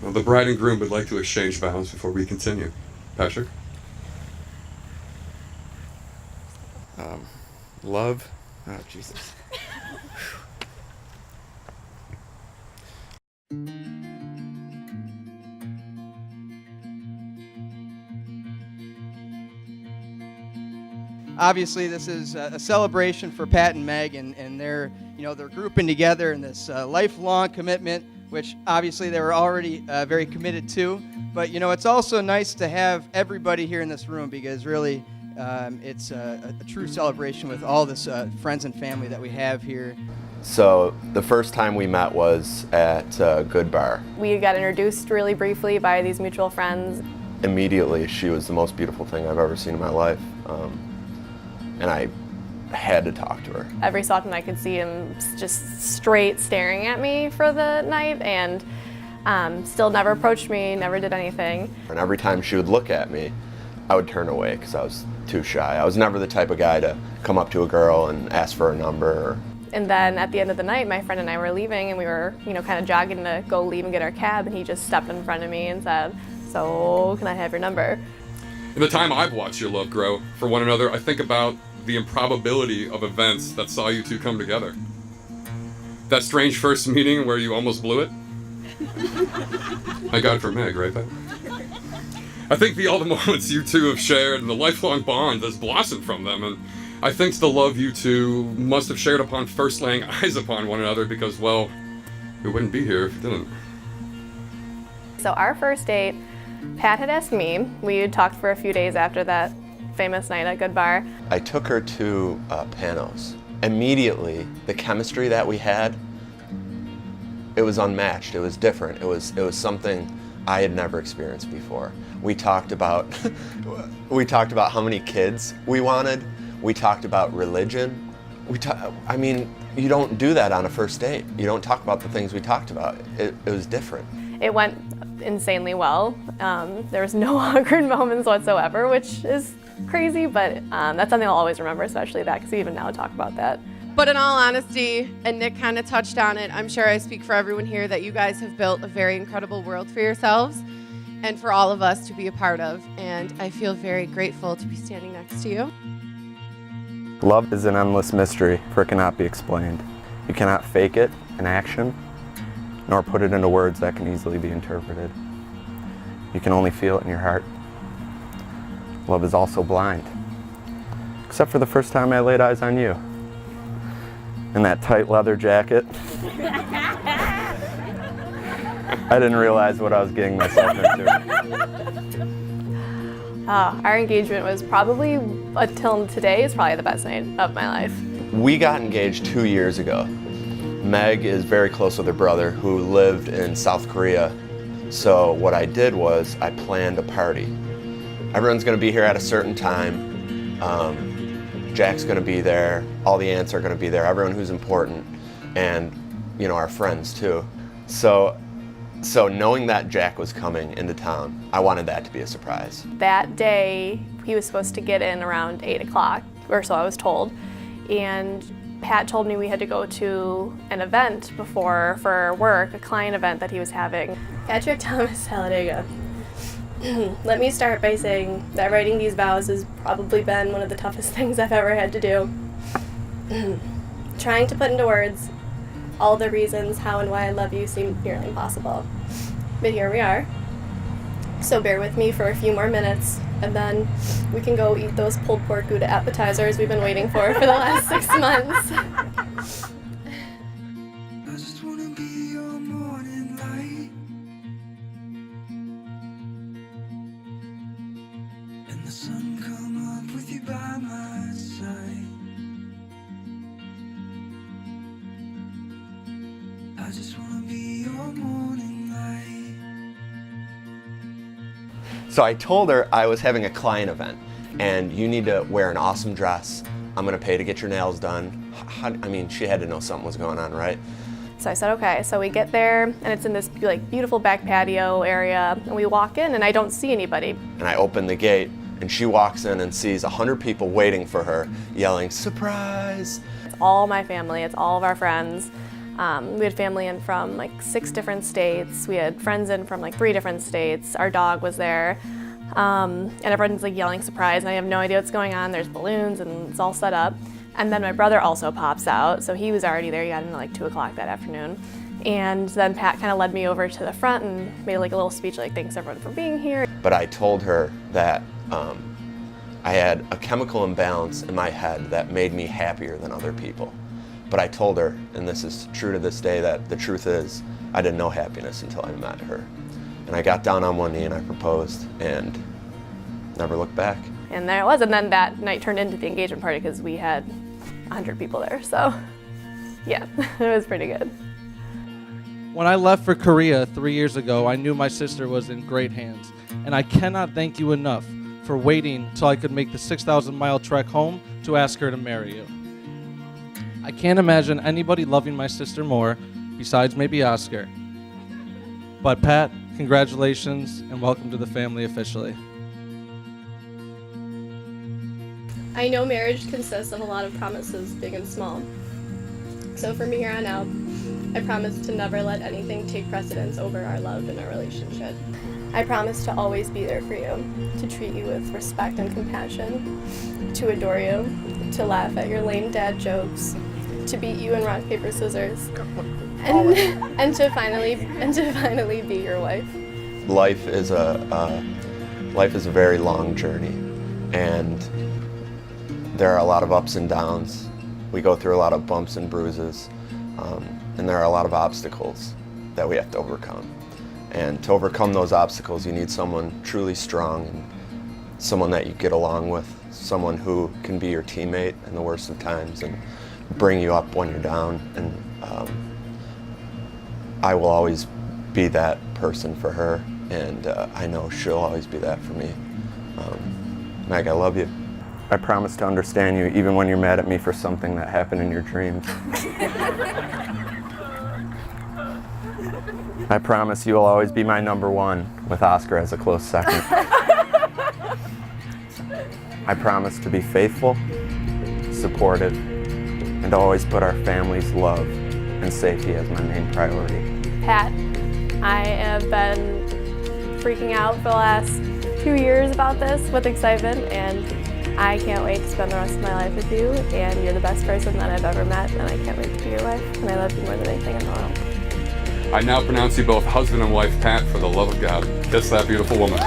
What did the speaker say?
Well, the bride and groom would like to exchange vows before we continue. Patrick? Love. Oh, Jesus. Obviously, this is a celebration for Pat and Meg, and they're grouping together in this lifelong commitment, which obviously they were already very committed to. But it's also nice to have everybody here in this room, because really it's a true celebration with all this friends and family that we have here. So the first time we met was at Good Bar. We got introduced really briefly by these mutual friends. Immediately, she was the most beautiful thing I've ever seen in my life. And I had to talk to her. Every so often I could see him just straight staring at me for the night, and still never approached me, never did anything. And every time she would look at me, I would turn away because I was too shy. I was never the type of guy to come up to a girl and ask for a number. And then at the end of the night, my friend and I were leaving, and we were kind of jogging to go leave and get our cab, and he just stepped in front of me and said, "So, can I have your number?" In the time I've watched your love grow for one another, I think about the improbability of events that saw you two come together. That strange first meeting where you almost blew it. I got it for Meg, right there. I think all the moments you two have shared and the lifelong bond that's blossomed from them, and I think the love you two must have shared upon first laying eyes upon one another, because, well, we wouldn't be here if it didn't. So our first date, Pat had asked me. We had talked for a few days after that famous night at Good Bar. I took her to Panos. Immediately, the chemistry that we had, it was unmatched. It was different. It was something I had never experienced before. We talked about how many kids we wanted. We talked about religion. I mean, you don't do that on a first date. You don't talk about the things we talked about. It was different. It went insanely well. There was no awkward moments whatsoever, which is crazy, but that's something I'll always remember, especially that, because we even now talk about that. But in all honesty, and Nick kind of touched on it, I'm sure I speak for everyone here that you guys have built a very incredible world for yourselves and for all of us to be a part of, and I feel very grateful to be standing next to you. Love is an endless mystery, for it cannot be explained. You cannot fake it in action, nor put it into words that can easily be interpreted. You can only feel it in your heart. Love is also blind, except for the first time I laid eyes on you. In that tight leather jacket. I didn't realize what I was getting myself into. Our engagement was probably, until today, is probably the best night of my life. We got engaged 2 years ago. Meg is very close with her brother, who lived in South Korea. So what I did was I planned a party. Everyone's gonna be here at a certain time. Jack's gonna be there, all the aunts are gonna be there, everyone who's important, and our friends too. So knowing that Jack was coming into town, I wanted that to be a surprise. That day, he was supposed to get in around 8 o'clock, or so I was told, and Pat told me we had to go to an event before for work, a client event that he was having. Patrick Thomas Talladega. Let me start by saying that writing these vows has probably been one of the toughest things I've ever had to do. Trying to put into words all the reasons how and why I love you seemed nearly impossible. But here we are. So bear with me for a few more minutes, and then we can go eat those pulled pork Gouda appetizers we've been waiting for the last 6 months. I just wanna be your morning light, and the sun come up with you by my side. I just wanna be your morning light. So I told her I was having a client event, and you need to wear an awesome dress. I'm gonna pay to get your nails done. She had to know something was going on, right? So I said, okay. So we get there, and it's in this beautiful back patio area, and we walk in, and I don't see anybody. And I open the gate, and she walks in and sees 100 people waiting for her, yelling, "Surprise!" It's all my family, it's all of our friends. We had family in from like 6 different states. We had friends in from like 3 different states. Our dog was there. And everyone's like yelling surprise, and I have no idea what's going on. There's balloons and it's all set up. And then my brother also pops out, so he was already there. He got in at like 2 o'clock that afternoon. And then Pat kind of led me over to the front and made like a little speech like, thanks everyone for being here. But I told her that I had a chemical imbalance in my head that made me happier than other people. But I told her, and this is true to this day, that the truth is I didn't know happiness until I met her. And I got down on one knee and I proposed and never looked back. And there it was, and then that night turned into the engagement party because we had 100 people there, so yeah, it was pretty good. When I left for Korea 3 years ago, I knew my sister was in great hands, and I cannot thank you enough for waiting till I could make the 6,000-mile trek home to ask her to marry you. I can't imagine anybody loving my sister more, besides maybe Oscar. But Pat, congratulations and welcome to the family officially. I know marriage consists of a lot of promises, big and small. So from here on out, I promise to never let anything take precedence over our love and our relationship. I promise to always be there for you, to treat you with respect and compassion, to adore you, to laugh at your lame dad jokes, to beat you in rock, paper, scissors, and to finally be your wife. Life is a very long journey, and there are a lot of ups and downs. We go through a lot of bumps and bruises, and there are a lot of obstacles that we have to overcome. And to overcome those obstacles, you need someone truly strong, and someone that you get along with, someone who can be your teammate in the worst of times and bring you up when you're down. And I will always be that person for her, and I know she'll always be that for me. Meg, I love you. I promise to understand you even when you're mad at me for something that happened in your dreams. I promise you will always be my number one, with Oscar as a close second. I promise to be faithful, supportive, and to always put our family's love and safety as my main priority. Pat, I have been freaking out for the last 2 years about this with excitement, and I can't wait to spend the rest of my life with you, and you're the best person that I've ever met, and I can't wait to be your wife, and I love you more than anything in the world. I now pronounce you both husband and wife, Pat, for the love of God. Kiss that beautiful woman.